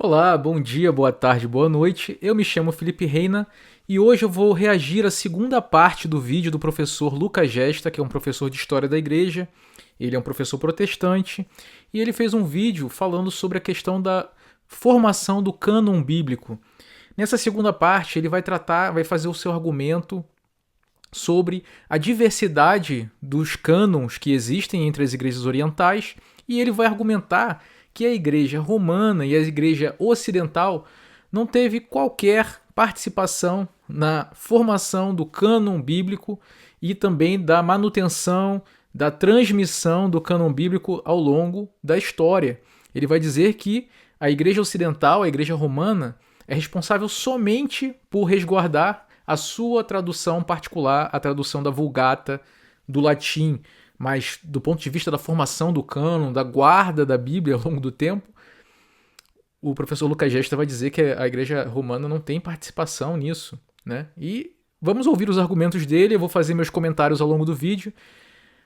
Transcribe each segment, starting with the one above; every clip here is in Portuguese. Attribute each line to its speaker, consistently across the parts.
Speaker 1: Olá, bom dia, boa tarde, boa noite. Eu me chamo Felipe Reina e hoje eu vou reagir à segunda parte do vídeo do professor Lucas Gesta, que é um professor de História da Igreja. Ele é um professor protestante e ele fez um vídeo falando sobre a questão da formação do cânon bíblico. Nessa segunda parte, ele vai fazer o seu argumento sobre a diversidade dos cânons que existem entre as igrejas orientais e ele vai argumentar que a igreja romana e a igreja ocidental não teve qualquer participação na formação do cânon bíblico e também da manutenção, da transmissão do cânon bíblico ao longo da história. Ele vai dizer que a igreja ocidental, a igreja romana, é responsável somente por resguardar a sua tradução particular, a tradução da Vulgata, do latim, mas do ponto de vista da formação do cânon, da guarda da Bíblia ao longo do tempo, o professor Lucas Gesta vai dizer que a igreja romana não tem participação nisso, né? E vamos ouvir os argumentos dele, eu vou fazer meus comentários ao longo do vídeo.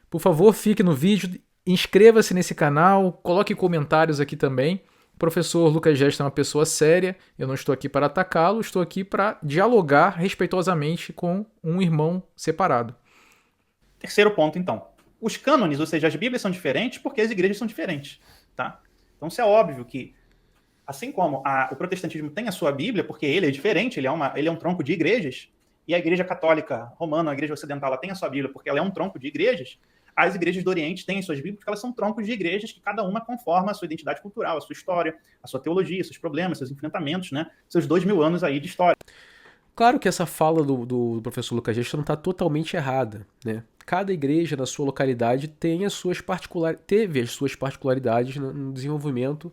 Speaker 1: Por favor, fique no vídeo, inscreva-se nesse canal, coloque comentários aqui também. O professor Lucas Gesta é uma pessoa séria, eu não estou aqui para atacá-lo, estou aqui para dialogar respeitosamente com um irmão separado.
Speaker 2: Terceiro ponto, então. Os cânones, ou seja, as Bíblias são diferentes porque as igrejas são diferentes, tá? Então, isso é óbvio que, assim como o protestantismo tem a sua Bíblia, porque ele é diferente, ele é um tronco de igrejas, e a igreja católica romana, a igreja ocidental, ela tem a sua Bíblia porque ela é um tronco de igrejas, as igrejas do Oriente têm as suas Bíblias porque elas são troncos de igrejas que cada uma conforma a sua identidade cultural, a sua história, a sua teologia, seus problemas, seus enfrentamentos, né? Seus 2000 anos aí de história.
Speaker 1: Claro que essa fala do professor Lucas Gesta não está totalmente errada, né? Cada igreja na sua localidade teve as suas particularidades no desenvolvimento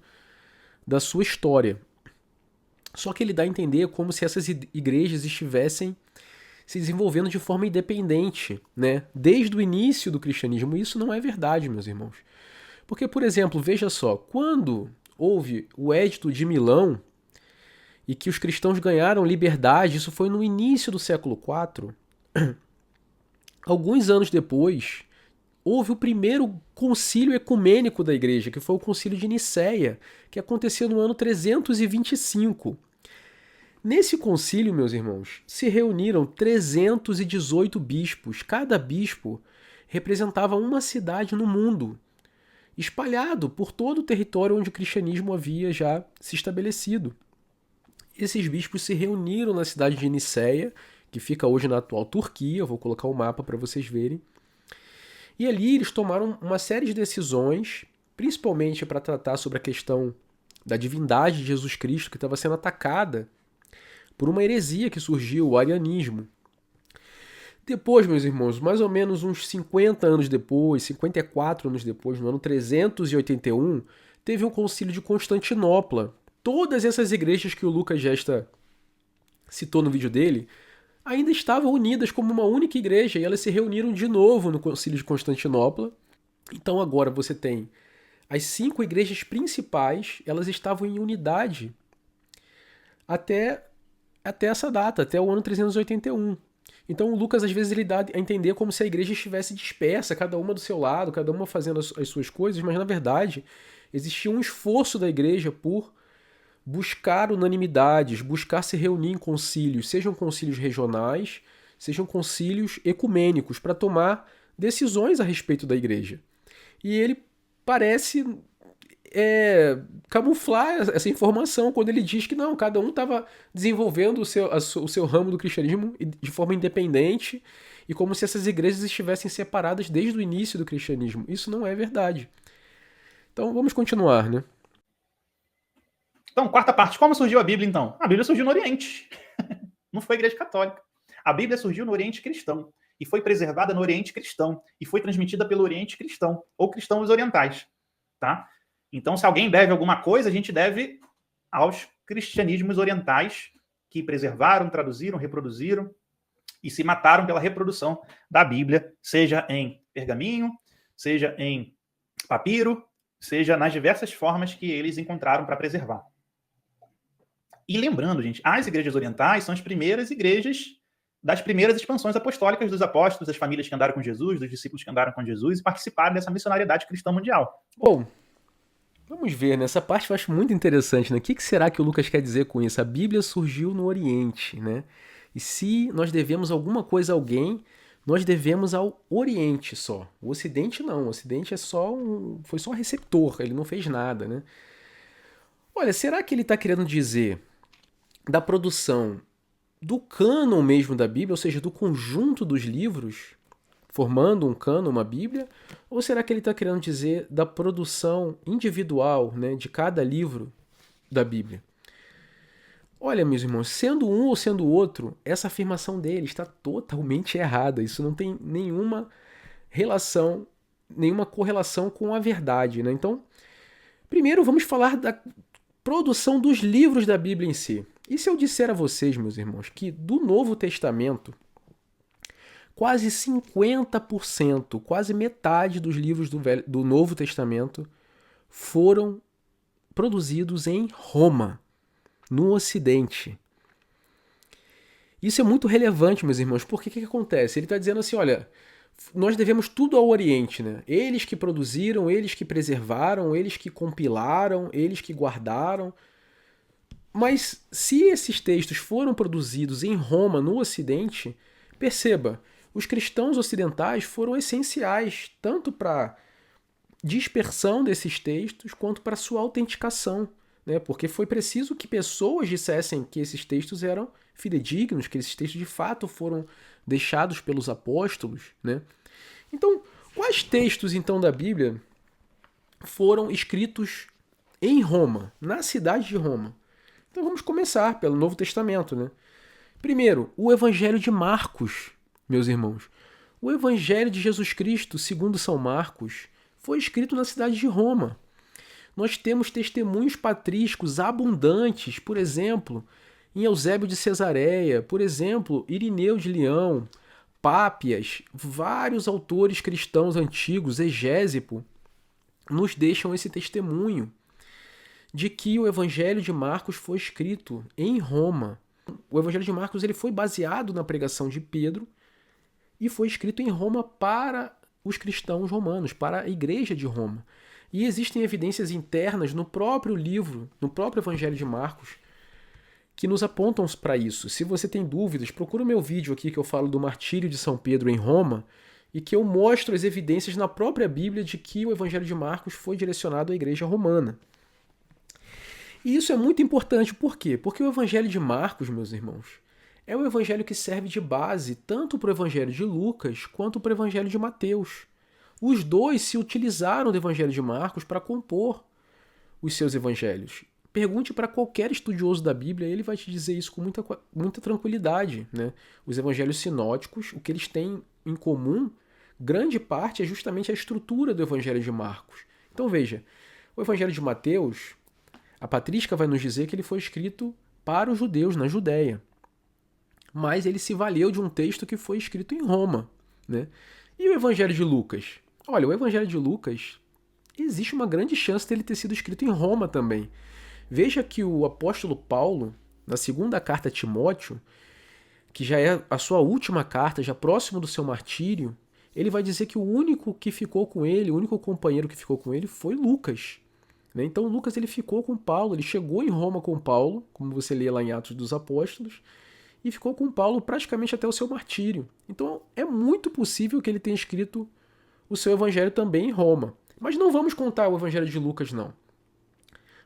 Speaker 1: da sua história. Só que ele dá a entender como se essas igrejas estivessem se desenvolvendo de forma independente, né? Desde o início do cristianismo. Isso não é verdade, meus irmãos. Porque, por exemplo, veja só, quando houve o Edito de Milão e que os cristãos ganharam liberdade, isso foi no início do século IV, alguns anos depois, houve o primeiro concílio ecumênico da igreja, que foi o concílio de Nicéia, que aconteceu no ano 325. Nesse concílio, meus irmãos, se reuniram 318 bispos. Cada bispo representava uma cidade no mundo, espalhado por todo o território onde o cristianismo havia já se estabelecido. Esses bispos se reuniram na cidade de Nicéia, que fica hoje na atual Turquia, eu vou colocar um mapa para vocês verem. E ali eles tomaram uma série de decisões, principalmente para tratar sobre a questão da divindade de Jesus Cristo, que estava sendo atacada por uma heresia que surgiu, o arianismo. Depois, meus irmãos, mais ou menos uns 50 anos depois, 54 anos depois, no ano 381, teve um concílio de Constantinopla. Todas essas igrejas que o Lucas Gesta citou no vídeo dele ainda estavam unidas como uma única igreja e elas se reuniram de novo no concílio de Constantinopla. Então agora você tem as 5 igrejas principais, elas estavam em unidade até essa data, até o ano 381. Então o Lucas às vezes ele dá a entender como se a igreja estivesse dispersa, cada uma do seu lado, cada uma fazendo as suas coisas, mas na verdade existia um esforço da igreja por buscar unanimidades, buscar se reunir em concílios, sejam concílios regionais, sejam concílios ecumênicos, para tomar decisões a respeito da igreja. E ele parece camuflar essa informação quando ele diz que não, cada um estava desenvolvendo o seu ramo do cristianismo de forma independente e como se essas igrejas estivessem separadas desde o início do cristianismo. Isso não é verdade. Então vamos continuar, né?
Speaker 2: Então, quarta parte, como surgiu a Bíblia, então? A Bíblia surgiu no Oriente. Não foi a Igreja Católica. A Bíblia surgiu no Oriente Cristão e foi preservada no Oriente Cristão e foi transmitida pelo Oriente Cristão ou cristãos orientais, tá? Então, se alguém deve alguma coisa, a gente deve aos cristianismos orientais que preservaram, traduziram, reproduziram e se mataram pela reprodução da Bíblia, seja em pergaminho, seja em papiro, seja nas diversas formas que eles encontraram para preservar. E lembrando, gente, as igrejas orientais são as primeiras igrejas das primeiras expansões apostólicas dos apóstolos, das famílias que andaram com Jesus, dos discípulos que andaram com Jesus e participaram dessa missionariedade cristã mundial.
Speaker 1: Bom, Vamos ver, né? Essa parte eu acho muito interessante, né? O que será que o Lucas quer dizer com isso? A Bíblia surgiu no Oriente, né? E se nós devemos alguma coisa a alguém, nós devemos ao Oriente só. O Ocidente não. O Ocidente foi só receptor, ele não fez nada, né? Olha, será que ele está querendo dizer da produção do cânon mesmo da Bíblia, ou seja, do conjunto dos livros, formando um cânon, uma Bíblia? Ou será que ele está querendo dizer da produção individual, né, de cada livro da Bíblia? Olha, meus irmãos, sendo um ou sendo outro, essa afirmação dele está totalmente errada. Isso não tem nenhuma relação, nenhuma correlação com a verdade, né? Então, primeiro vamos falar da produção dos livros da Bíblia em si. E se eu disser a vocês, meus irmãos, que do Novo Testamento, quase 50%, quase metade dos livros do Novo Testamento foram produzidos em Roma, no Ocidente. Isso é muito relevante, meus irmãos, porque o que acontece? Ele está dizendo assim, olha, nós devemos tudo ao Oriente, né? Eles que produziram, eles que preservaram, eles que compilaram, eles que guardaram. Mas se esses textos foram produzidos em Roma, no Ocidente, perceba, os cristãos ocidentais foram essenciais tanto para dispersão desses textos quanto para sua autenticação, né? Porque foi preciso que pessoas dissessem que esses textos eram fidedignos, que esses textos de fato foram deixados pelos apóstolos, né? Então, quais textos então da Bíblia foram escritos em Roma, na cidade de Roma? Então vamos começar pelo Novo Testamento, né? Primeiro, o Evangelho de Marcos, meus irmãos. O Evangelho de Jesus Cristo, segundo São Marcos, foi escrito na cidade de Roma. Nós temos testemunhos patrísticos abundantes, por exemplo, em Eusébio de Cesareia, por exemplo, Irineu de Leão, Pápias, vários autores cristãos antigos, Egésipo, nos deixam esse testemunho de que o Evangelho de Marcos foi escrito em Roma. O Evangelho de Marcos ele foi baseado na pregação de Pedro e foi escrito em Roma para os cristãos romanos, para a igreja de Roma. E existem evidências internas no próprio livro, no próprio Evangelho de Marcos, que nos apontam para isso. Se você tem dúvidas, procura o meu vídeo aqui que eu falo do martírio de São Pedro em Roma e que eu mostro as evidências na própria Bíblia de que o Evangelho de Marcos foi direcionado à igreja romana. E isso é muito importante, por quê? Porque o Evangelho de Marcos, meus irmãos, é o evangelho que serve de base tanto para o Evangelho de Lucas quanto para o Evangelho de Mateus. Os dois se utilizaram do Evangelho de Marcos para compor os seus evangelhos. Pergunte para qualquer estudioso da Bíblia, ele vai te dizer isso com muita tranquilidade, né? Os evangelhos sinóticos, o que eles têm em comum, grande parte é justamente a estrutura do Evangelho de Marcos. Então veja, o Evangelho de Mateus, a patrística vai nos dizer que ele foi escrito para os judeus na Judéia. Mas ele se valeu de um texto que foi escrito em Roma, né? E o Evangelho de Lucas? Olha, o Evangelho de Lucas, existe uma grande chance dele ter sido escrito em Roma também. Veja que o apóstolo Paulo, na segunda carta a Timóteo, que já é a sua última carta, já próximo do seu martírio, ele vai dizer que o único que ficou com ele, o único companheiro que ficou com ele foi Lucas. Então Lucas ele ficou com Paulo, ele chegou em Roma com Paulo, como você lê lá em Atos dos Apóstolos, e ficou com Paulo praticamente até o seu martírio. Então é muito possível que ele tenha escrito o seu evangelho também em Roma. Mas não vamos contar o evangelho de Lucas, não.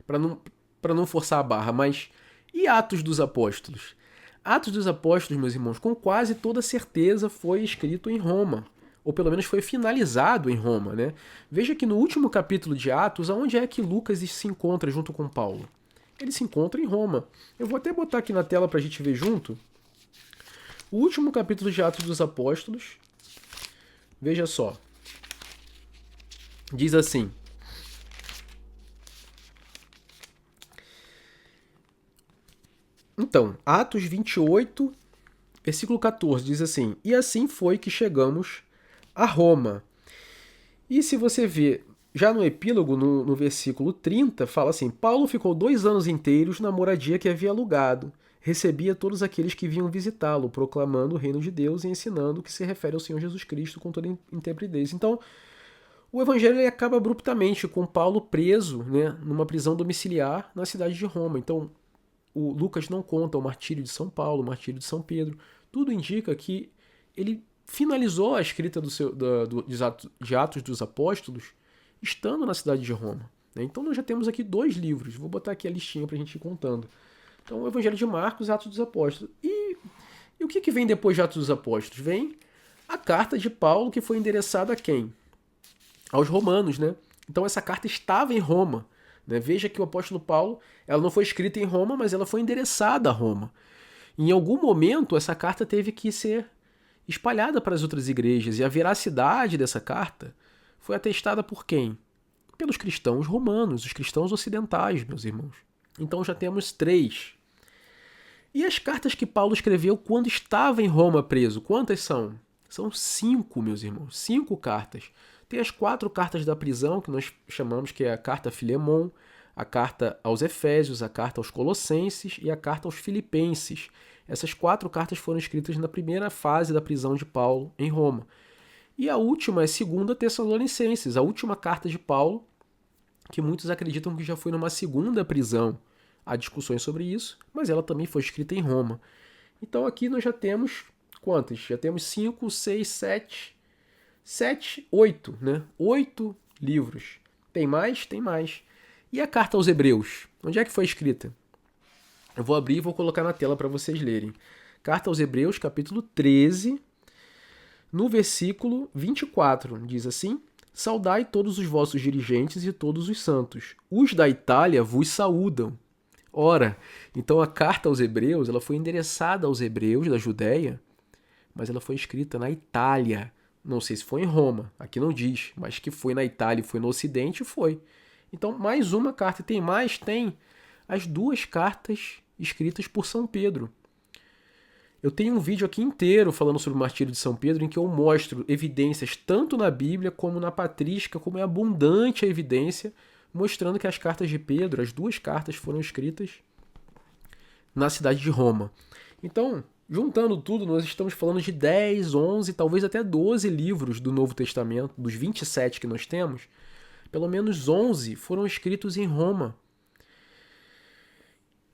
Speaker 1: Para não forçar a barra, mas e Atos dos Apóstolos? Atos dos Apóstolos, meus irmãos, com quase toda certeza foi escrito em Roma. Ou pelo menos foi finalizado em Roma, né? Veja que no último capítulo de Atos, aonde é que Lucas se encontra junto com Paulo? Ele se encontra em Roma. Eu vou até botar aqui na tela para a gente ver junto. O último capítulo de Atos dos Apóstolos. Veja só. Diz assim. Então, Atos 28, versículo 14, diz assim: E assim foi que chegamos a Roma. E se você vê, já no epílogo, no versículo 30, fala assim: Paulo ficou 2 anos inteiros na moradia que havia alugado. Recebia todos aqueles que vinham visitá-lo, proclamando o reino de Deus e ensinando o que se refere ao Senhor Jesus Cristo com toda intrepidez. Então, O evangelho ele acaba abruptamente com Paulo preso, né, numa prisão domiciliar na cidade de Roma. Então, o Lucas não conta o martírio de São Paulo, o martírio de São Pedro. Tudo indica que ele finalizou a escrita de Atos dos Apóstolos estando na cidade de Roma. Né? Então nós já temos aqui 2 livros. Vou botar aqui a listinha para a gente ir contando. Então o Evangelho de Marcos e Atos dos Apóstolos. E o que vem depois de Atos dos Apóstolos? Vem a carta de Paulo, que foi endereçada a quem? Aos romanos, né? Então essa carta estava em Roma. Né? Veja que o apóstolo Paulo, ela não foi escrita em Roma, mas ela foi endereçada a Roma. Em algum momento, essa carta teve que ser espalhada para as outras igrejas, e a veracidade dessa carta foi atestada por quem? Pelos cristãos romanos, os cristãos ocidentais, meus irmãos. Então já temos 3. E as cartas que Paulo escreveu quando estava em Roma preso, quantas são? São 5, meus irmãos, 5 cartas. Tem as 4 cartas da prisão, que nós chamamos que é a carta a Filemon, a carta aos Efésios, a carta aos Colossenses e a carta aos Filipenses. Essas 4 cartas foram escritas na primeira fase da prisão de Paulo em Roma. E a última é 2 Tessalonicenses, a última carta de Paulo, que muitos acreditam que já foi numa segunda prisão. Há discussões sobre isso, mas ela também foi escrita em Roma. Então aqui nós já temos quantas? Já temos 5, 6, 7, 8, né? 8 livros. Tem mais? Tem mais. E a carta aos Hebreus? Onde é que foi escrita? Eu vou abrir e vou colocar na tela para vocês lerem. Carta aos Hebreus, capítulo 13, no versículo 24. Diz assim: Saudai todos os vossos dirigentes e todos os santos. Os da Itália vos saúdam. Ora, então a carta aos Hebreus ela foi endereçada aos hebreus da Judéia, mas ela foi escrita na Itália. Não sei se foi em Roma, aqui não diz, mas que foi na Itália e foi no Ocidente, foi. Então, mais uma carta. Tem mais? Tem as 2 cartas escritas por São Pedro. Eu tenho um vídeo aqui inteiro falando sobre o martírio de São Pedro, em que eu mostro evidências tanto na Bíblia como na patrística, como é abundante a evidência, mostrando que as cartas de Pedro, as 2 cartas, foram escritas na cidade de Roma. Então, juntando tudo, nós estamos falando de 10, 11, talvez até 12 livros do Novo Testamento, dos 27 que nós temos, pelo menos 11 foram escritos em Roma.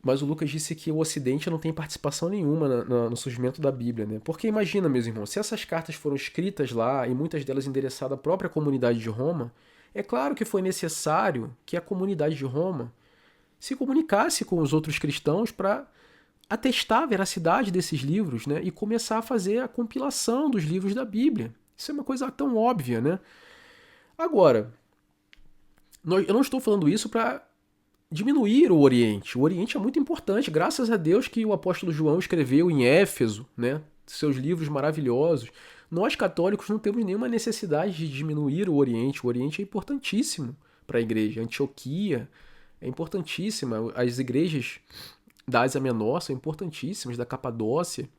Speaker 1: Mas o Lucas disse que o Ocidente não tem participação nenhuma no surgimento da Bíblia, né? Porque imagina, meus irmãos, se essas cartas foram escritas lá e muitas delas endereçadas à própria comunidade de Roma, é claro que foi necessário que a comunidade de Roma se comunicasse com os outros cristãos para atestar a veracidade desses livros, né? E começar a fazer a compilação dos livros da Bíblia. Isso é uma coisa tão óbvia, né? Agora, eu não estou falando isso para diminuir o Oriente. O Oriente é muito importante, graças a Deus que o apóstolo João escreveu em Éfeso, né? Seus livros maravilhosos. Nós católicos não temos nenhuma necessidade de diminuir o Oriente. O Oriente é importantíssimo para a igreja. A Antioquia é importantíssima. As igrejas da Ásia Menor são importantíssimas, da Capadócia.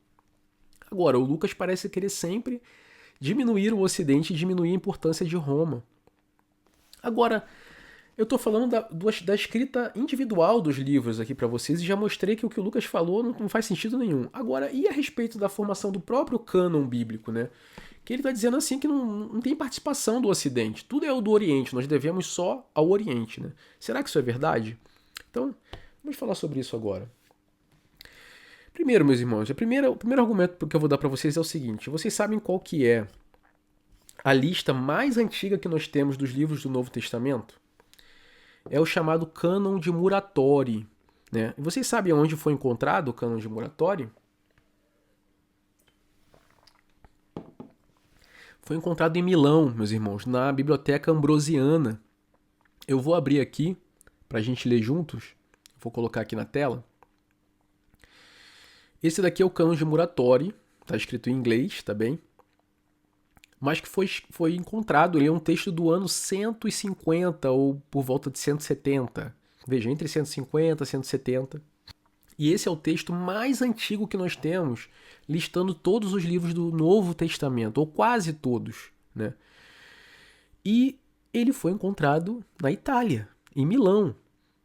Speaker 1: Agora, o Lucas parece querer sempre diminuir o Ocidente e diminuir a importância de Roma. Agora, eu estou falando da escrita individual dos livros aqui para vocês e já mostrei que o que o Lucas falou não faz sentido nenhum. Agora, e a respeito da formação do próprio cânon bíblico, né? Que ele está dizendo assim que não tem participação do Ocidente. Tudo é o do Oriente, nós devemos só ao Oriente, né? Será que isso é verdade? Então, vamos falar sobre isso agora. Primeiro, meus irmãos, o primeiro argumento que eu vou dar para vocês é o seguinte. Vocês sabem qual que é a lista mais antiga que nós temos dos livros do Novo Testamento? É o chamado cânon de Muratori, né? E vocês sabem onde foi encontrado o cânon de Muratori? Foi encontrado em Milão, meus irmãos, na Biblioteca Ambrosiana. Eu vou abrir aqui para a gente ler juntos. Vou colocar aqui na tela. Esse daqui é o cânon de Muratori, está escrito em inglês, tá bem? Mas que foi encontrado, ele é um texto do ano 150 ou por volta de 170. Veja, entre 150 e 170. E esse é o texto mais antigo que nós temos, listando todos os livros do Novo Testamento, ou quase todos, né? E ele foi encontrado na Itália, em Milão,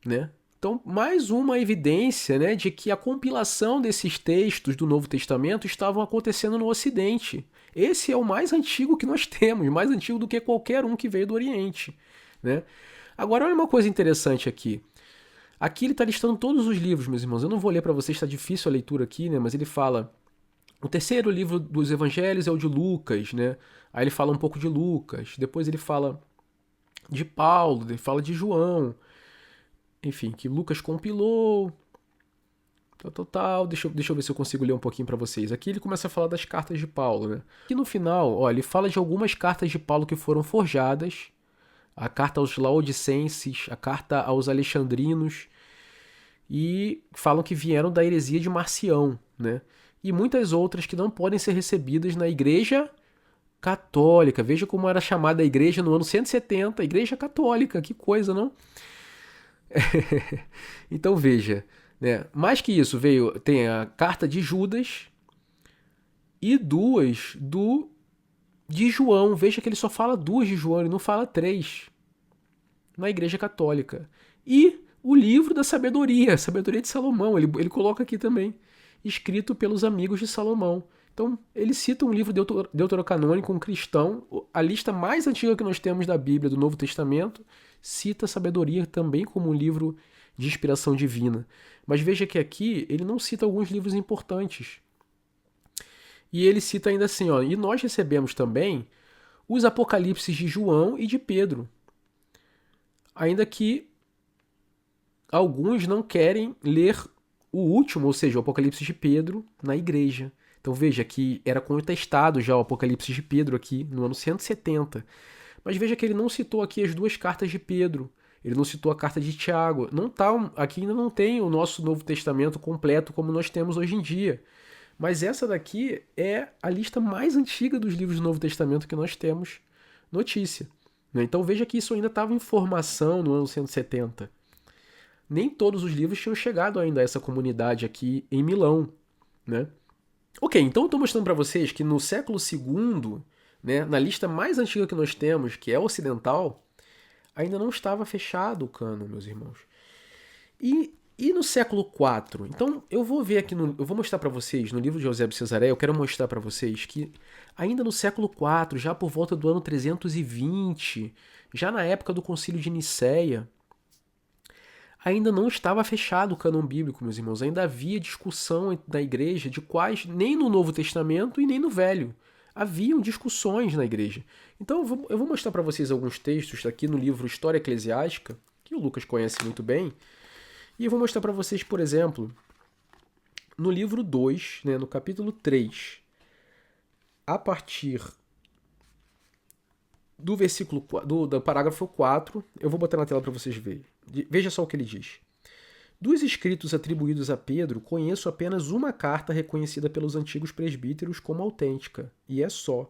Speaker 1: né? Então, mais uma evidência, né, de que a compilação desses textos do Novo Testamento estavam acontecendo no Ocidente. Esse é o mais antigo que nós temos, mais antigo do que qualquer um que veio do Oriente, né? Agora, olha uma coisa interessante aqui. Aqui ele está listando todos os livros, meus irmãos. Eu não vou ler para vocês, está difícil a leitura aqui, né? Mas ele fala: o terceiro livro dos evangelhos é o de Lucas, né? Aí ele fala um pouco de Lucas. Depois ele fala de Paulo, ele fala de João. Enfim, que Lucas compilou. Tal. Deixa eu ver se eu consigo ler um pouquinho para vocês. Aqui ele começa a falar das cartas de Paulo, né? Aqui no final, ó, ele fala de algumas cartas de Paulo que foram forjadas. A carta aos Laodicenses, a carta aos Alexandrinos. E falam que vieram da heresia de Marcião, né? E muitas outras que não podem ser recebidas na Igreja Católica. Veja como era chamada a igreja no ano 170, a Igreja Católica. Que coisa, não? Então veja, né? Mais que isso, tem a carta de Judas e duas de João. Veja que ele só fala duas de João, ele não fala três na Igreja Católica. E o livro da sabedoria, a sabedoria de Salomão, ele coloca aqui também, escrito pelos amigos de Salomão. Então, ele cita um livro deuterocanônico, um cristão, a lista mais antiga que nós temos da Bíblia, do Novo Testamento, cita a sabedoria também como um livro de inspiração divina. Mas veja que aqui ele não cita alguns livros importantes. E ele cita ainda assim, ó, e nós recebemos também os Apocalipses de João e de Pedro. Ainda que alguns não querem ler o último, ou seja, o Apocalipse de Pedro, na igreja. Então veja que era contestado já o Apocalipse de Pedro aqui no ano 170. Mas veja que ele não citou aqui as duas cartas de Pedro. Ele não citou a carta de Tiago. Aqui ainda não tem o nosso Novo Testamento completo como nós temos hoje em dia. Mas essa daqui é a lista mais antiga dos livros do Novo Testamento que nós temos notícia. Então veja que isso ainda estava em formação no ano 170. Nem todos os livros tinham chegado ainda a essa comunidade aqui em Milão, né? Ok, então eu estou mostrando para vocês que no século II, né, na lista mais antiga que nós temos, que é ocidental, ainda não estava fechado o cânon, meus irmãos. E no século IV? Então eu vou ver aqui, eu vou mostrar para vocês, no livro de Eusébio Cesareia, eu quero mostrar para vocês que ainda no século IV, já por volta do ano 320, já na época do Concílio de Nicéia, ainda não estava fechado o cânon bíblico, meus irmãos. Ainda havia discussão na igreja de quais, nem no Novo Testamento e nem no Velho, haviam discussões na igreja. Então eu vou mostrar para vocês alguns textos aqui no livro História Eclesiástica, que o Lucas conhece muito bem, e eu vou mostrar para vocês, por exemplo, no livro 2, né, no capítulo 3, a partir do versículo do parágrafo 4, eu vou botar na tela para vocês verem. Veja só o que ele diz. Dos escritos atribuídos a Pedro, conheço apenas uma carta reconhecida pelos antigos presbíteros como autêntica, e é só.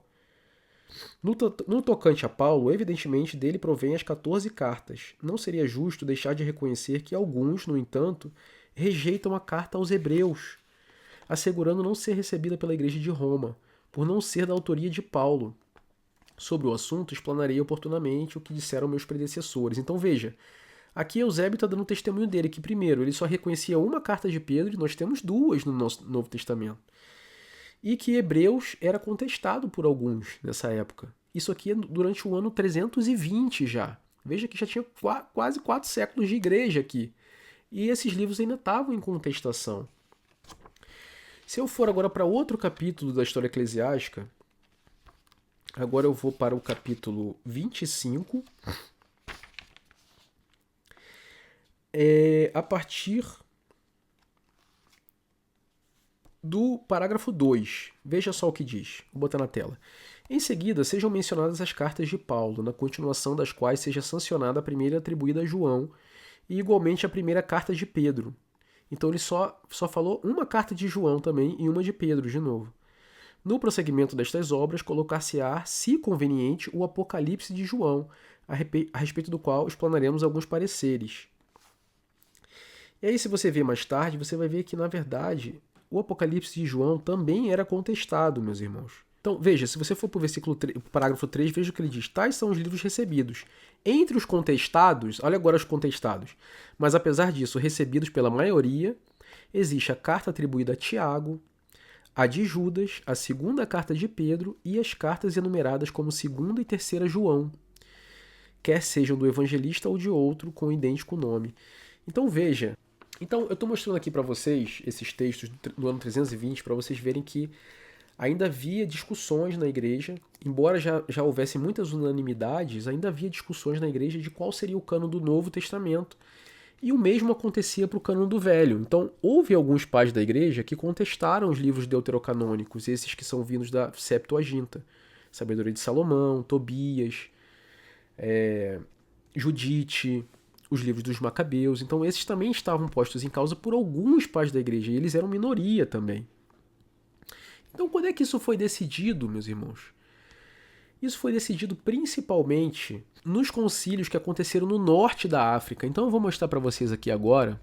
Speaker 1: No tocante a Paulo, evidentemente dele provém as 14 cartas. Não seria justo deixar de reconhecer que alguns, no entanto, rejeitam a carta aos Hebreus, assegurando não ser recebida pela Igreja de Roma, por não ser da autoria de Paulo. Sobre o assunto, explanarei oportunamente o que disseram meus predecessores. Então veja, aqui Eusébio está dando testemunho dele, que primeiro, ele só reconhecia uma carta de Pedro, e nós temos duas no nosso Novo Testamento. E que Hebreus era contestado por alguns nessa época. Isso aqui é durante o ano 320 já. Veja que já tinha quase 4 séculos de igreja aqui. E esses livros ainda estavam em contestação. Se eu for agora para outro capítulo da História Eclesiástica, agora eu vou para o capítulo 25, a partir do parágrafo 2. Veja só o que diz. Vou botar na tela. Em seguida, sejam mencionadas as cartas de Paulo, na continuação das quais seja sancionada a primeira atribuída a João e igualmente a primeira carta de Pedro. Então ele só falou uma carta de João também e uma de Pedro de novo. No prosseguimento destas obras, colocar-se-á, se conveniente, o Apocalipse de João, a respeito do qual explanaremos alguns pareceres. E aí, se você ver mais tarde, você vai ver que, na verdade, o Apocalipse de João também era contestado, meus irmãos. Então, veja, se você for para o parágrafo 3, veja o que ele diz. Tais são os livros recebidos. Entre os contestados, olha agora os contestados, mas apesar disso, recebidos pela maioria, existe a carta atribuída a Tiago, a de Judas, a segunda carta de Pedro e as cartas enumeradas como segunda e terceira João, quer sejam do evangelista ou de outro com idêntico nome. Então veja, eu estou mostrando aqui para vocês esses textos do ano 320 para vocês verem que ainda havia discussões na igreja, embora já houvesse muitas unanimidades, ainda havia discussões na igreja de qual seria o cânon do Novo Testamento. E o mesmo acontecia para o cânon do Velho. Então, houve alguns pais da igreja que contestaram os livros deuterocanônicos, esses que são vindos da Septuaginta. Sabedoria de Salomão, Tobias, Judite, os livros dos Macabeus. Então, esses também estavam postos em causa por alguns pais da igreja, e eles eram minoria também. Então, quando é que isso foi decidido, meus irmãos? Isso foi decidido principalmente nos concílios que aconteceram no norte da África. Então eu vou mostrar para vocês aqui agora.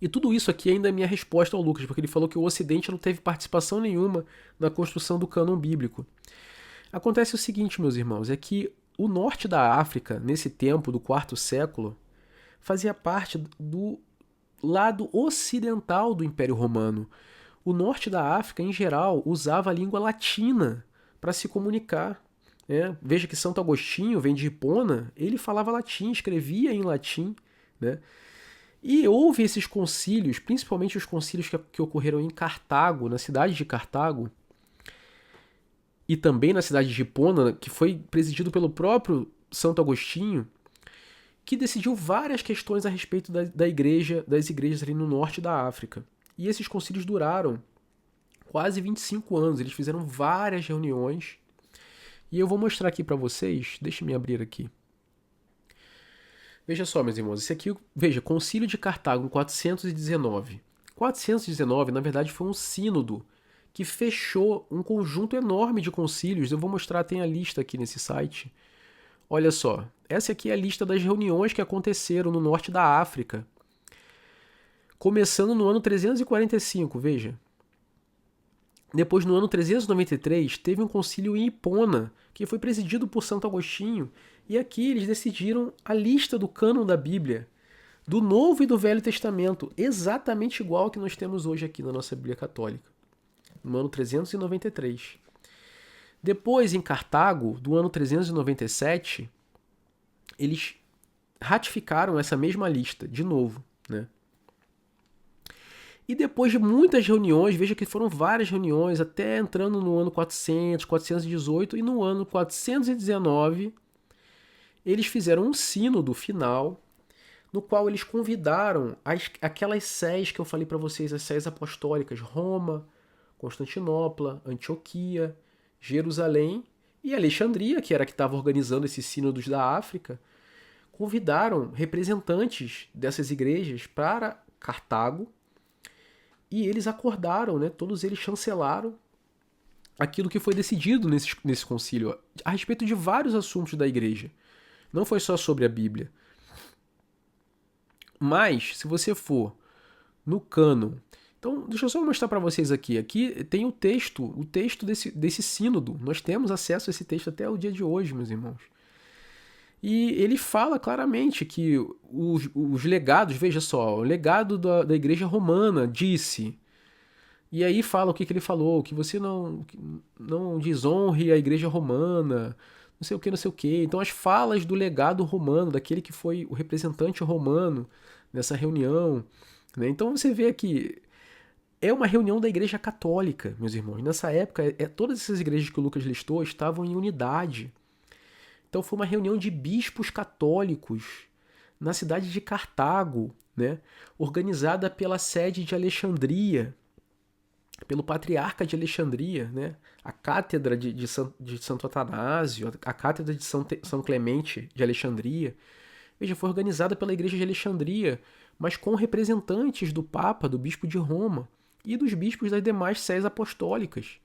Speaker 1: E tudo isso aqui ainda é minha resposta ao Lucas, porque ele falou que o Ocidente não teve participação nenhuma na construção do cânon bíblico. Acontece o seguinte, meus irmãos, é que o norte da África, nesse tempo do quarto século, fazia parte do lado ocidental do Império Romano. O norte da África, em geral, usava a língua latina para se comunicar. Veja que Santo Agostinho vem de Hipona, ele falava latim, escrevia em latim, né? E houve esses concílios, principalmente os concílios que ocorreram em Cartago, na cidade de Cartago, e também na cidade de Hipona, que foi presidido pelo próprio Santo Agostinho, que decidiu várias questões a respeito das igrejas ali no norte da África. E esses concílios duraram quase 25 anos, eles fizeram várias reuniões. E eu vou mostrar aqui para vocês, deixa-me abrir aqui. Veja só, meus irmãos, esse aqui, veja, Concílio de Cartago, em 419. 419, na verdade, foi um sínodo que fechou um conjunto enorme de concílios. Eu vou mostrar, tem a lista aqui nesse site. Olha só, essa aqui é a lista das reuniões que aconteceram no norte da África. Começando no ano 345, veja. Depois, no ano 393, teve um concílio em Hipona, que foi presidido por Santo Agostinho, e aqui eles decidiram a lista do cânon da Bíblia, do Novo e do Velho Testamento, exatamente igual ao que nós temos hoje aqui na nossa Bíblia Católica, no ano 393. Depois, em Cartago, do ano 397, eles ratificaram essa mesma lista, de novo, né? E depois de muitas reuniões, veja que foram várias reuniões, até entrando no ano 400, 418, e no ano 419, eles fizeram um sínodo final, no qual eles convidaram aquelas sés que eu falei para vocês, as sés apostólicas, Roma, Constantinopla, Antioquia, Jerusalém e Alexandria, que era a que estava organizando esses sínodos da África, convidaram representantes dessas igrejas para Cartago, e eles acordaram, né? Todos eles chancelaram aquilo que foi decidido nesse concílio, a respeito de vários assuntos da igreja. Não foi só sobre a Bíblia. Mas, se você for no cânon... Então, deixa eu só mostrar para vocês aqui. Aqui tem o texto desse sínodo. Nós temos acesso a esse texto até o dia de hoje, meus irmãos. E ele fala claramente que os legados, veja só, o legado da igreja romana disse, e aí fala o que ele falou, que você não desonre a igreja romana, não sei o que, não sei o que. Então as falas do legado romano, daquele que foi o representante romano nessa reunião, né? Então você vê que é uma reunião da igreja católica, meus irmãos. Nessa época, todas essas igrejas que o Lucas listou estavam em unidade. Então foi uma reunião de bispos católicos na cidade de Cartago, né? Organizada pela sede de Alexandria, pelo patriarca de Alexandria, né? A cátedra de Santo Atanásio, a cátedra de São Clemente de Alexandria. Veja, foi organizada pela igreja de Alexandria, mas com representantes do Papa, do bispo de Roma e dos bispos das demais sés apostólicas.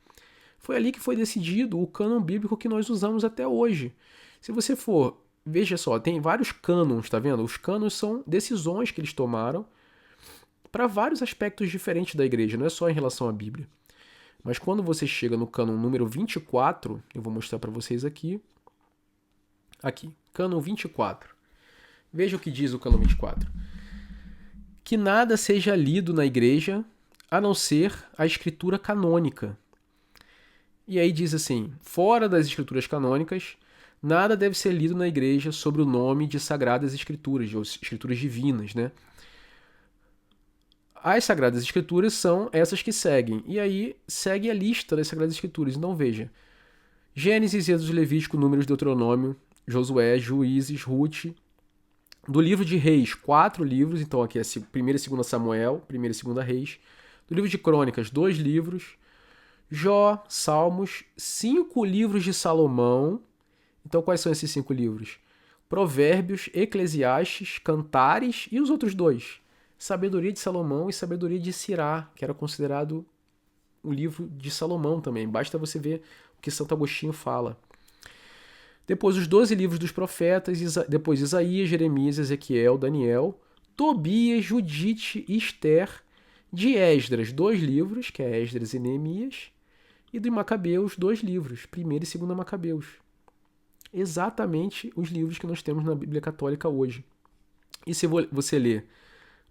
Speaker 1: Foi ali que foi decidido o cânon bíblico que nós usamos até hoje. Se você for, veja só, tem vários cânons, tá vendo? Os cânons são decisões que eles tomaram para vários aspectos diferentes da igreja, não é só em relação à Bíblia. Mas quando você chega no cânon número 24, eu vou mostrar para vocês aqui. Aqui, cânon 24. Veja o que diz o cânon 24. Que nada seja lido na igreja a não ser a escritura canônica. E aí diz assim, fora das escrituras canônicas, nada deve ser lido na igreja sobre o nome de sagradas escrituras, ou escrituras divinas, né? As sagradas escrituras são essas que seguem. E aí segue a lista das sagradas escrituras. Então veja, Gênesis, Êxodo, Levítico, Números, Deuteronômio, Josué, Juízes, Ruth. Do livro de Reis, 4 livros. Então aqui é 1ª e 2ª Samuel, 1ª e 2ª Reis. Do livro de Crônicas, 2 livros. Jó, Salmos, 5 livros de Salomão. Então quais são esses 5 livros? Provérbios, Eclesiastes, Cantares e os outros 2. Sabedoria de Salomão e Sabedoria de Sirá, que era considerado um livro de Salomão também. Basta você ver o que Santo Agostinho fala. Depois os 12 livros dos profetas, depois Isaías, Jeremias, Ezequiel, Daniel, Tobias, Judite e Esther, de Esdras, 2 livros, que é Esdras e Neemias, e de Macabeus, 2 livros, 1ª e 2ª Macabeus. Exatamente os livros que nós temos na Bíblia Católica hoje. E se você ler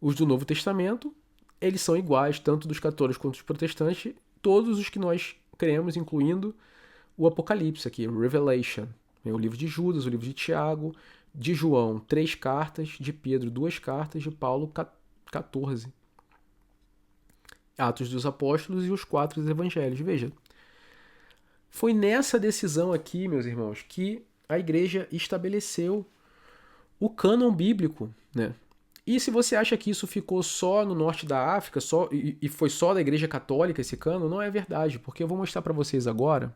Speaker 1: os do Novo Testamento, eles são iguais, tanto dos católicos quanto dos protestantes, todos os que nós cremos, incluindo o Apocalipse aqui, o Revelation, o livro de Judas, o livro de Tiago, de João, 3 cartas, de Pedro, 2 cartas, de Paulo, 14. Atos dos Apóstolos e os 4 Evangelhos. Veja, foi nessa decisão aqui, meus irmãos, que a igreja estabeleceu o cânon bíblico, né? E se você acha que isso ficou só no norte da África e foi só da Igreja Católica esse cânon, não é verdade, porque eu vou mostrar para vocês agora,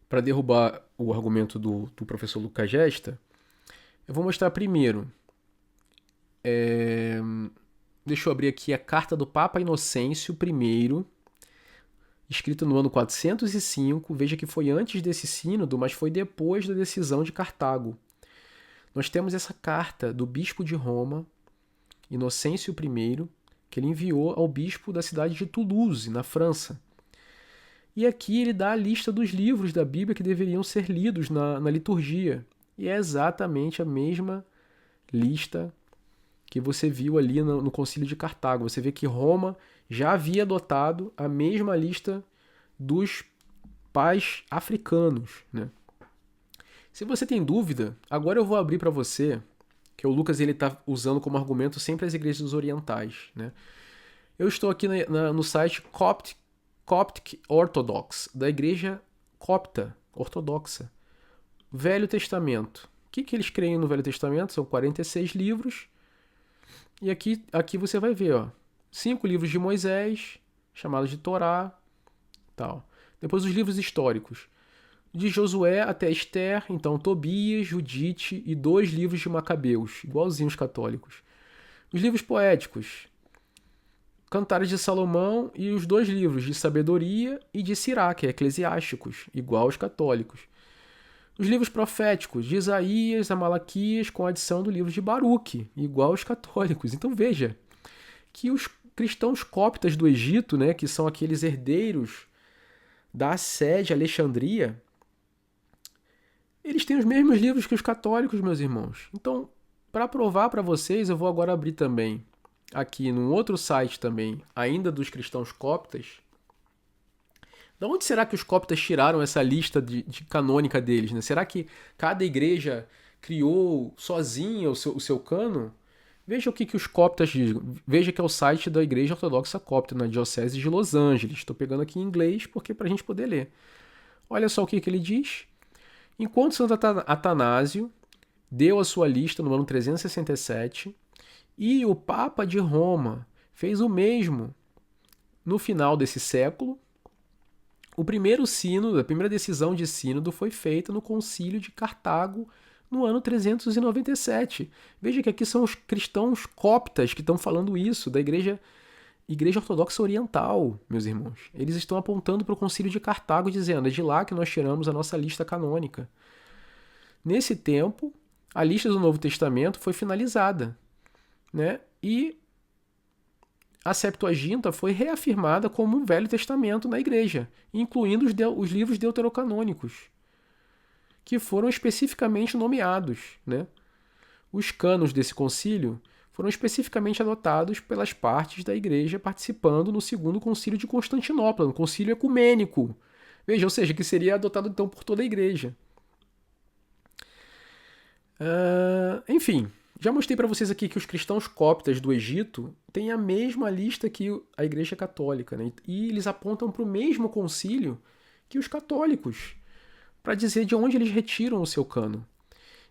Speaker 1: para derrubar o argumento do professor Lucas Gesta, eu vou mostrar primeiro. Deixa eu abrir aqui a carta do Papa Inocêncio I, escrita no ano 405. Veja que foi antes desse sínodo, mas foi depois da decisão de Cartago. Nós temos essa carta do bispo de Roma, Inocêncio I, que ele enviou ao bispo da cidade de Toulouse, na França. E aqui ele dá a lista dos livros da Bíblia que deveriam ser lidos na liturgia. E é exatamente a mesma lista que você viu ali no Concílio de Cartago. Você vê que Roma já havia adotado a mesma lista dos pais africanos, né? Se você tem dúvida, agora eu vou abrir para você, que o Lucas está usando como argumento sempre as igrejas orientais, né? Eu estou aqui no site Coptic Orthodox, da igreja copta ortodoxa. Velho Testamento. O que eles creem no Velho Testamento? São 46 livros. E aqui você vai ver, ó, 5 livros de Moisés, chamados de Torá, tal. Depois os livros históricos. De Josué até Esther, então Tobias, Judite e 2 livros de Macabeus, igualzinhos os católicos. Os livros poéticos, Cantares de Salomão e os 2 livros de Sabedoria e de Sirá, que é Eclesiásticos, igual aos católicos. Os livros proféticos, de Isaías a Malaquias, com a adição do livro de Baruque, igual aos católicos. Então veja que os cristãos coptas do Egito, né, que são aqueles herdeiros da sede Alexandria, eles têm os mesmos livros que os católicos, meus irmãos. Então, para provar para vocês, eu vou agora abrir também, aqui num outro site também, ainda dos cristãos coptas. De onde será que os coptas tiraram essa lista de canônica deles, né? Será que cada igreja criou sozinha o seu cânon? Veja o que os coptas dizem. Veja que é o site da Igreja Ortodoxa Copta, na Diocese de Los Angeles. Estou pegando aqui em inglês porque para a gente poder ler. Olha só o que ele diz. Enquanto Santo Atanásio deu a sua lista no ano 367 e o Papa de Roma fez o mesmo no final desse século, o primeiro sínodo, a primeira decisão de sínodo foi feita no Concílio de Cartago no ano 397. Veja que aqui são os cristãos coptas que estão falando isso, da Igreja Ortodoxa Oriental, meus irmãos. Eles estão apontando para o Concílio de Cartago, dizendo, é de lá que nós tiramos a nossa lista canônica. Nesse tempo, a lista do Novo Testamento foi finalizada, né? E a Septuaginta foi reafirmada como um Velho Testamento na igreja, incluindo os livros deuterocanônicos, que foram especificamente nomeados, né? Os cânones desse concílio foram especificamente adotados pelas partes da igreja participando no segundo concílio de Constantinopla, no concílio ecumênico. Veja, ou seja, que seria adotado então por toda a igreja. Enfim, já mostrei para vocês aqui que os cristãos coptas do Egito têm a mesma lista que a igreja católica, né? E eles apontam para o mesmo concílio que os católicos, para dizer de onde eles retiram o seu cânon.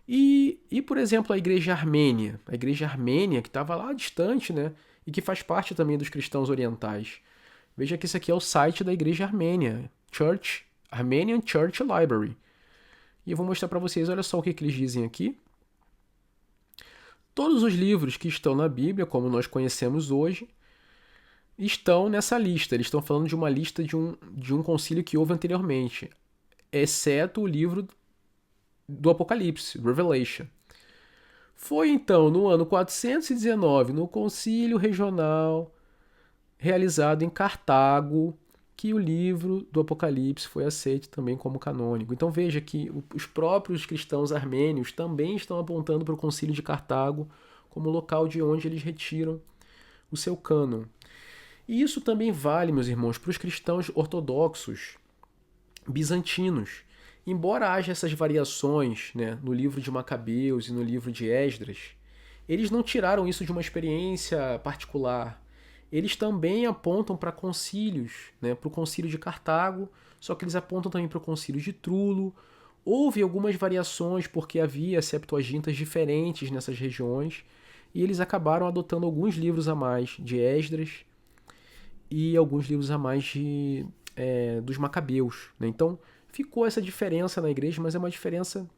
Speaker 1: E, por exemplo, a igreja armênia, que estava lá distante, né? E que faz parte também dos cristãos orientais. Veja que isso aqui é o site da igreja armênia, Armenian Church Library. E eu vou mostrar para vocês, olha só o que eles dizem aqui. Todos os livros que estão na Bíblia, como nós conhecemos hoje, estão nessa lista. Eles estão falando de uma lista de um concílio que houve anteriormente, exceto o livro do Apocalipse, Revelation. Foi então no ano 419, no concílio regional realizado em Cartago, que o livro do Apocalipse foi aceito também como canônico. Então veja que os próprios cristãos armênios também estão apontando para o concílio de Cartago como local de onde eles retiram o seu cânon. E isso também vale, meus irmãos, para os cristãos ortodoxos bizantinos. Embora haja essas variações, né, no livro de Macabeus e no livro de Esdras, eles não tiraram isso de uma experiência particular. Eles também apontam para concílios, né, para o concílio de Cartago, só que eles apontam também para o concílio de Trulo. Houve algumas variações porque havia septuagintas diferentes nessas regiões, e eles acabaram adotando alguns livros a mais de Esdras e alguns livros a mais dos Macabeus, né? Então, ficou essa diferença na igreja, mas é uma diferença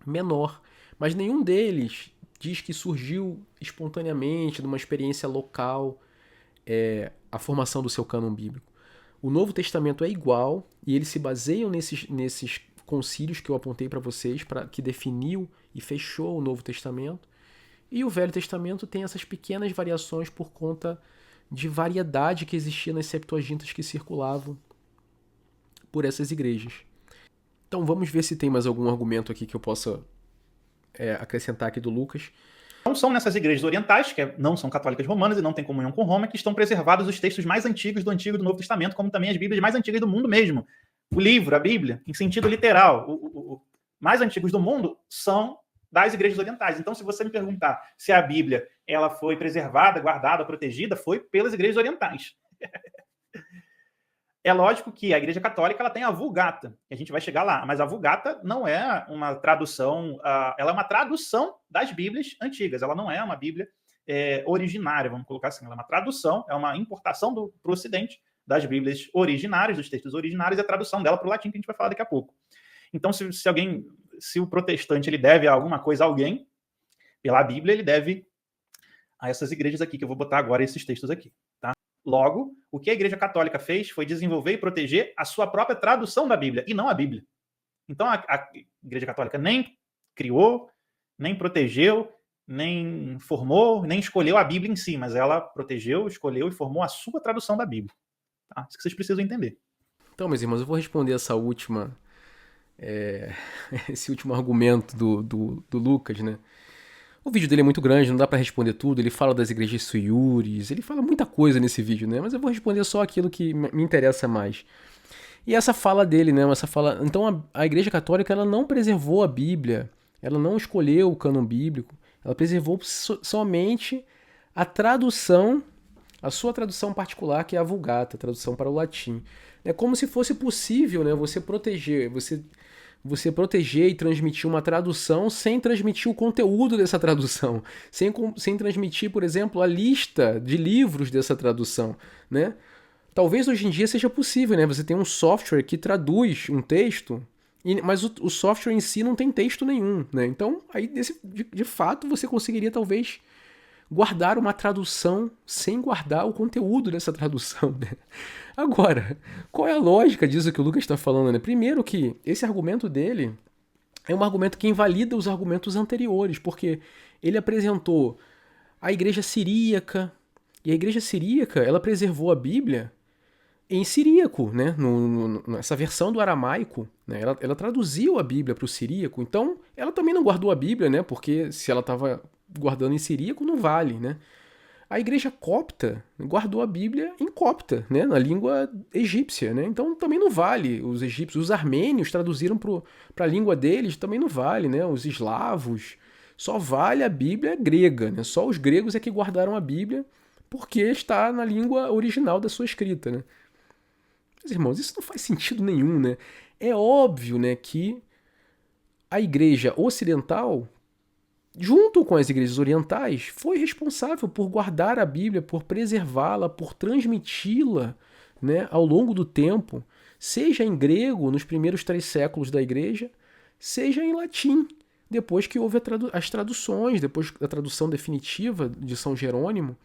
Speaker 1: menor. Mas nenhum deles diz que surgiu espontaneamente, de uma experiência local, a formação do seu cânon bíblico. O Novo Testamento é igual, e eles se baseiam nesses concílios que eu apontei para vocês, que definiu e fechou o Novo Testamento. E o Velho Testamento tem essas pequenas variações por conta de variedade que existia nas Septuagintas que circulavam por essas igrejas. Então vamos ver se tem mais algum argumento aqui que eu possa acrescentar aqui do Lucas.
Speaker 2: Não são nessas igrejas orientais, que não são católicas romanas e não têm comunhão com Roma, que estão preservados os textos mais antigos do Antigo e do Novo Testamento, como também as Bíblias mais antigas do mundo mesmo. O livro, a Bíblia, em sentido literal, os mais antigos do mundo são das igrejas orientais. Então, se você me perguntar se a Bíblia ela foi preservada, guardada, protegida, foi pelas igrejas orientais. É lógico que a Igreja Católica ela tem a Vulgata, que a gente vai chegar lá, mas a Vulgata não é uma tradução, ela é uma tradução das Bíblias antigas, ela não é uma Bíblia originária, vamos colocar assim, ela é uma tradução, é uma importação para o Ocidente das Bíblias originárias, dos textos originários, e a tradução dela para o latim, que a gente vai falar daqui a pouco. Então, se o protestante ele deve alguma coisa a alguém, pela Bíblia, ele deve a essas igrejas aqui, que eu vou botar agora esses textos aqui, tá? Logo, o que a Igreja Católica fez foi desenvolver e proteger a sua própria tradução da Bíblia, e não a Bíblia. Então, a Igreja Católica nem criou, nem protegeu, nem formou, nem escolheu a Bíblia em si, mas ela protegeu, escolheu e formou a sua tradução da Bíblia. Tá? Isso que vocês precisam entender.
Speaker 1: Então, meus irmãos, eu vou responder esse último argumento do Lucas, né? O vídeo dele é muito grande, não dá pra responder tudo. Ele fala das igrejas suiures, ele fala muita coisa nesse vídeo, né? Mas eu vou responder só aquilo que me interessa mais. E essa fala dele, né? Então a Igreja Católica ela não preservou a Bíblia, ela não escolheu o cânon bíblico, ela preservou somente a tradução, a sua tradução particular, que é a Vulgata, a tradução para o latim. É como se fosse possível, né? Você proteger e transmitir uma tradução sem transmitir o conteúdo dessa tradução, sem transmitir, por exemplo, a lista de livros dessa tradução, né? Talvez hoje em dia seja possível, né? Você tem um software que traduz um texto, mas o software em si não tem texto nenhum, né? Então, aí, de fato, você conseguiria talvez guardar uma tradução sem guardar o conteúdo dessa tradução, né? Agora, qual é a lógica disso que o Lucas está falando, né? Primeiro que esse argumento dele é um argumento que invalida os argumentos anteriores, porque ele apresentou a igreja siríaca, E a igreja siríaca, ela preservou a Bíblia em siríaco, né? Nessa versão do aramaico, né? Ela traduziu a Bíblia para o siríaco, então ela também não guardou a Bíblia, né? Porque se ela estava guardando em siríaco, não vale, né? A igreja copta guardou a Bíblia em copta, né? Na língua egípcia, né? Então também não vale. Os egípcios, os armênios traduziram para a língua deles, também não vale, né? Os eslavos, só vale a Bíblia grega, né? Só os gregos é que guardaram a Bíblia porque está na língua original da sua escrita, né? Meus irmãos, isso não faz sentido nenhum, né? É óbvio, né, que a igreja ocidental, junto com as igrejas orientais, foi responsável por guardar a Bíblia, por preservá-la, por transmiti-la, né, ao longo do tempo, seja em grego, nos primeiros 3 séculos da igreja, seja em latim, depois que houve as traduções, depois da tradução definitiva de São Jerônimo.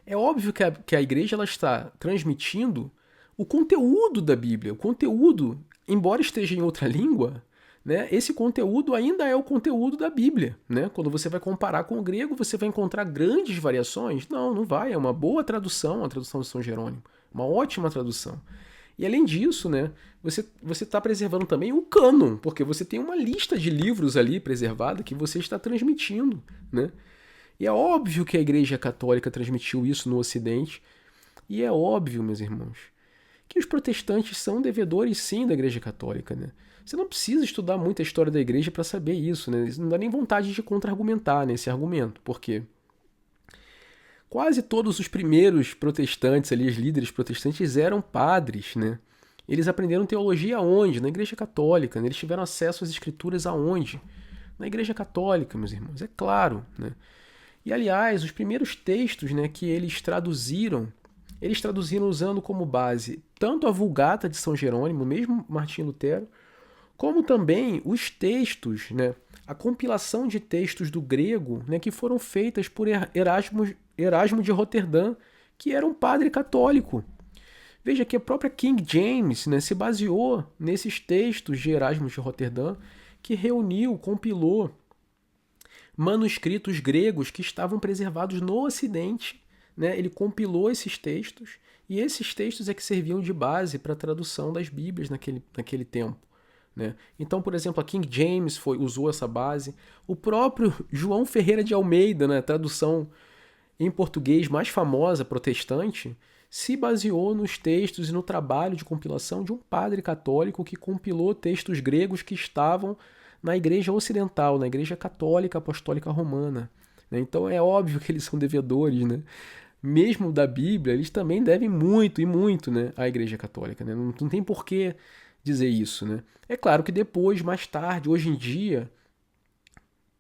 Speaker 1: É óbvio que a igreja ela está transmitindo o conteúdo da Bíblia. O conteúdo, embora esteja em outra língua, né, esse conteúdo ainda é o conteúdo da Bíblia. Né? Quando você vai comparar com o grego, você vai encontrar grandes variações? Não, não vai. É uma boa tradução, a tradução de São Jerônimo. Uma ótima tradução. E além disso, né, você está preservando também o cânon, porque você tem uma lista de livros ali preservada que você está transmitindo. Né? E é óbvio que a Igreja Católica transmitiu isso no Ocidente. E é óbvio, meus irmãos, que os protestantes são devedores sim da Igreja Católica, né? Você não precisa estudar muito a história da Igreja para saber isso, né? Não dá nem vontade de contra-argumentar nesse argumento, porque quase todos os primeiros protestantes ali, os líderes protestantes, eram padres, né? Eles aprenderam teologia aonde? Na Igreja Católica, né? Eles tiveram acesso às escrituras aonde? Na Igreja Católica, meus irmãos, é claro, né? E aliás, os primeiros textos, né, que eles traduziram usando como base tanto a Vulgata de São Jerônimo, mesmo Martim Lutero, como também os textos, né, a compilação de textos do grego, né, que foram feitas por Erasmo de Roterdã, que era um padre católico. Veja que a própria King James, né, se baseou nesses textos de Erasmo de Roterdã, que reuniu, compilou manuscritos gregos que estavam preservados no Ocidente. Né? Ele compilou esses textos e esses textos é que serviam de base para a tradução das Bíblias naquele tempo. Né? Então, por exemplo, a King James usou essa base. O próprio João Ferreira de Almeida, né, tradução em português mais famosa, protestante, se baseou nos textos e no trabalho de compilação de um padre católico que compilou textos gregos que estavam na Igreja Ocidental, na Igreja Católica Apostólica Romana. Né? Então é óbvio que eles são devedores, né? Mesmo da Bíblia, eles também devem muito e muito, né, à Igreja Católica. Né? Não tem por que dizer isso. Né? É claro que depois, mais tarde, hoje em dia,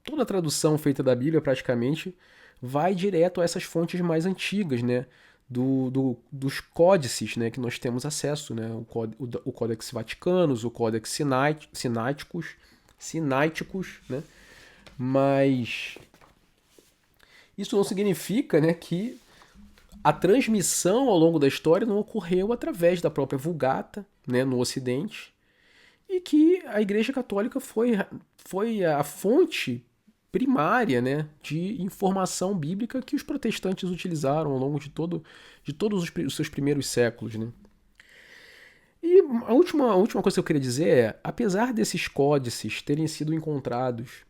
Speaker 1: toda a tradução feita da Bíblia praticamente vai direto a essas fontes mais antigas, né? Dos códices, né, que nós temos acesso, né? O Códex Vaticanus, o Códex Sináiticos, né? Mas isso não significa, né, que a transmissão ao longo da história não ocorreu através da própria Vulgata, né, no Ocidente, e que a Igreja Católica foi a fonte primária, né, de informação bíblica que os protestantes utilizaram ao longo de todos os seus primeiros séculos. Né? E a última coisa que eu queria dizer é, apesar desses códices terem sido encontrados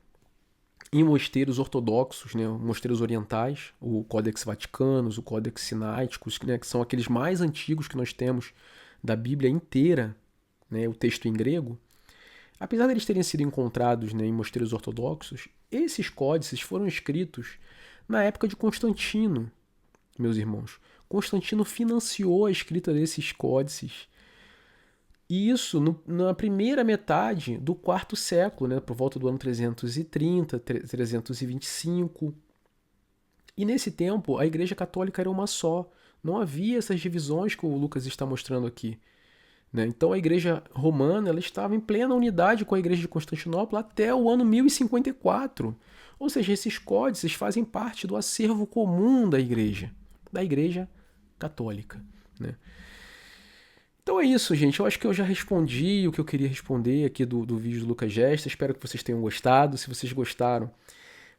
Speaker 1: em mosteiros ortodoxos, né, mosteiros orientais, o Códex Vaticanus, o Códex Sináiticos, né, que são aqueles mais antigos que nós temos da Bíblia inteira, né, o texto em grego, apesar deles terem sido encontrados, né, em mosteiros ortodoxos, esses códices foram escritos na época de Constantino, meus irmãos. Constantino financiou a escrita desses códices. E isso na primeira metade do quarto século, né, por volta do ano 330, 325. E nesse tempo, a Igreja Católica era uma só. Não havia essas divisões que o Lucas está mostrando aqui. Né? Então a Igreja Romana ela estava em plena unidade com a Igreja de Constantinopla até o ano 1054. Ou seja, esses códices fazem parte do acervo comum da Igreja Católica. Né? Então é isso, gente. Eu acho que eu já respondi o que eu queria responder aqui do vídeo do Lucas Gesta. Espero que vocês tenham gostado. Se vocês gostaram,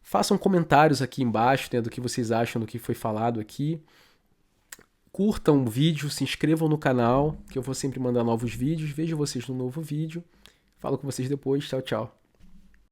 Speaker 1: Façam comentários aqui embaixo, né, do que vocês acham do que foi falado aqui. Curtam o vídeo, se inscrevam no canal, que eu vou sempre mandar novos vídeos. Vejo vocês no novo vídeo. Falo com vocês depois. Tchau, tchau.